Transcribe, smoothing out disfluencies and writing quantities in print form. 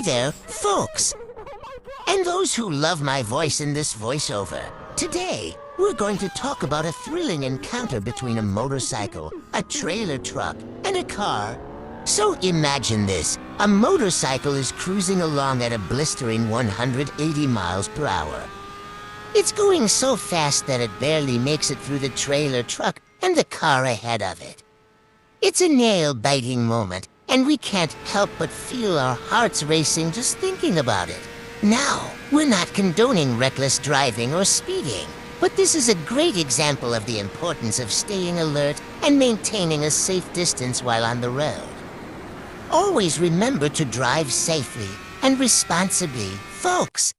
there, folks! And those who love my voice in this voiceover. Today, we're going to talk about a thrilling encounter between a motorcycle, a trailer truck, and a car. So imagine this. A motorcycle is cruising along at a blistering 180 miles per hour. It's going so fast that it barely makes it through the trailer truck and the car ahead of it. It's a nail-biting moment, and we can't help but feel our hearts racing just thinking about it. Now, we're not condoning reckless driving or speeding, but this is a great example of the importance of staying alert and maintaining a safe distance while on the road. Always remember to drive safely and responsibly, folks.